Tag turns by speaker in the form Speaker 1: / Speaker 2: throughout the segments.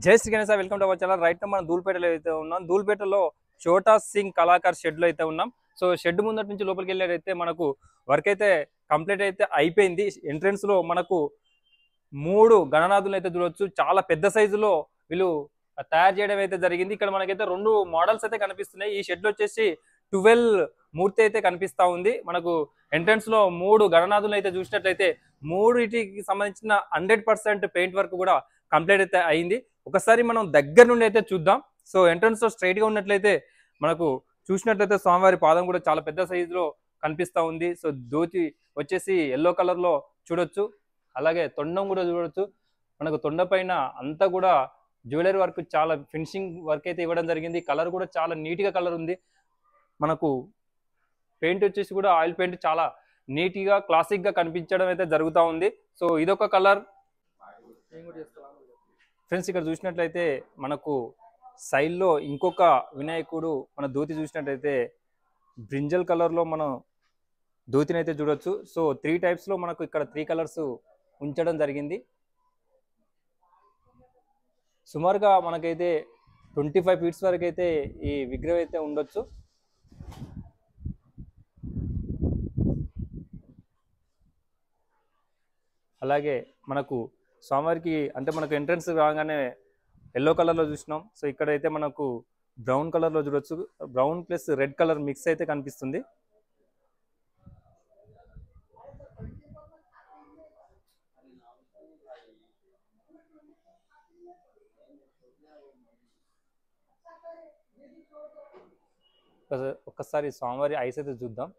Speaker 1: జై Shri Ganesha, welcome to our channel. Right మనం ధూల్పేటలో అయితే ఉన్నాం. ధూల్పేటలో చోటా సింగ్ కళాకార్ షెడ్ లో అయితే ఉన్నాం. సో షెడ్ ముందటి నుంచి లోపలికి వెళ్ళేటైతే మనకు వర్క్ అయితే కంప్లీట్ అయితే అయిపోయింది. ఎంట్రన్స్ లో మనకు 3 గణనాథులు అయితే చూడొచ్చు. చాలా పెద్ద సైజులో వీళ్ళు తయారు చేయడం అయితే జరిగింది. ఇక్కడ మనకైతే 2 మోడల్స్ అయితే కనిపిస్తున్నాయి. ఈ షెడ్ లో వచ్చేసి 12 మూర్తి అయితే కనిపిస్తా ఉంది. మనకు ఎంట్రన్స్ లో 3 గణనాథులు అయితే చూసినట్లయితే 3టికి సంబంధించిన 100% పెయింట్ వర్క్ కూడా కంప్లీట్ అయితే అయింది. ఒకసారి మనం దగ్గర నుండి అయితే చూద్దాం. సో ఎంట్రన్స్ లో స్ట్రైట్ గా ఉన్నట్లయితే మనకు చూసినట్లయితే స్వామివారి పాదం కూడా చాలా పెద్ద సైజులో కనిపిస్తా ఉంది. సో ధోతి వచ్చేసి ఎల్లో కలర్ లో చూడొచ్చు. అలాగే తొండం కూడా చూడొచ్చు. మనకు తొండ పైన అంతా కూడా జ్యువెలరీ వర్క్, చాలా ఫినిషింగ్ వర్క్ అయితే ఇవ్వడం జరిగింది. కలర్ కూడా చాలా నీట్ గా కలర్ ఉంది. మనకు పెయింట్ వచ్చేసి కూడా ఆయిల్ పెయింట్ చాలా నీట్ గా క్లాసిక్ గా కనిపించడం అయితే జరుగుతూ ఉంది. సో ఇదొక కలర్. ఫ్రెండ్స్ ఇక్కడ చూసినట్లయితే మనకు సైడ్ లో ఇంకొక వినాయకుడు మన ధోతి చూసినట్లయితే బ్రింజల్ కలర్ లో మనం ధోతిని అయితే చూడొచ్చు. సో 3 టైప్స్ లో మనకు ఇక్కడ 3 కలర్స్ ఉంచడం జరిగింది. సుమారుగా మనకైతే 25 ఫీట్స్ వరకు అయితే ఈ విగ్రహం అయితే ఉండొచ్చు. అలాగే మనకు స్వామివారికి అంటే మనకు ఎంట్రన్స్ రాగానే ఎల్లో కలర్ లో చూసినాం. సో ఇక్కడైతే మనకు బ్రౌన్ కలర్ లో చూడొచ్చు. Brown plus red colour mix అయితే కనిపిస్తుంది. ఒక్కసారి స్వామివారి ఐస్ అయితే చూద్దాం.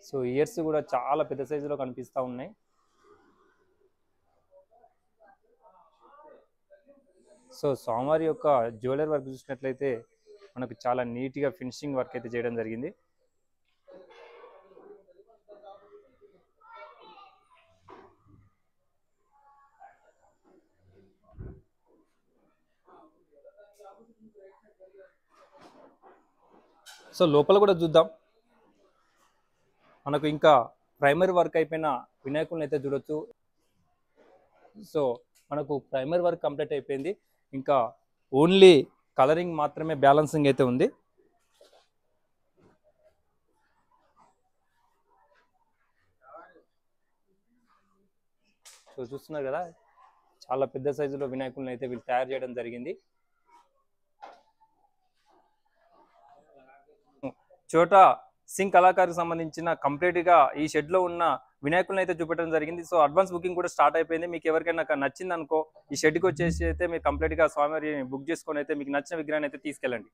Speaker 1: సో ఇయర్స్ కూడా చాలా పెద్ద సైజులో కనిపిస్తూ ఉన్నాయి. సో స్వామివారి యొక్క జ్యువెలరీ వర్క్ చూసినట్లయితే మనకు చాలా నీట్గా ఫినిషింగ్ వర్క్ అయితే చేయడం జరిగింది. సో లోపల కూడా చూద్దాం. మనకు ఇంకా ప్రైమరీ వర్క్ అయిపోయిన వినాయకులను అయితే చూడొచ్చు. సో మనకు ప్రైమరీ వర్క్ కంప్లీట్ అయిపోయింది. ఇంకా ఓన్లీ కలరింగ్ మాత్రమే బ్యాలెన్సింగ్ అయితే ఉంది. సో చూస్తున్నారు కదా, చాలా పెద్ద సైజులో వినాయకులను అయితే వీళ్ళు తయారు చేయడం జరిగింది. చోటా సింగ్ కళాకారుకి సంబంధించిన కంప్లీట్ గా ఈ షెడ్ లో ఉన్న వినాయకులను అయితే చూపెట్టడం జరిగింది. సో అడ్వాన్స్ బుకింగ్ కూడా స్టార్ట్ అయిపోయింది. మీకు ఎవరికైనా నచ్చింది అనుకో ఈ షెడ్కి వచ్చేసి అయితే మీరు కంప్లీట్ గా స్వామివారిని బుక్ చేసుకొని అయితే మీకు నచ్చిన విగ్రహాన్ని అయితే తీసుకెళ్ళండి.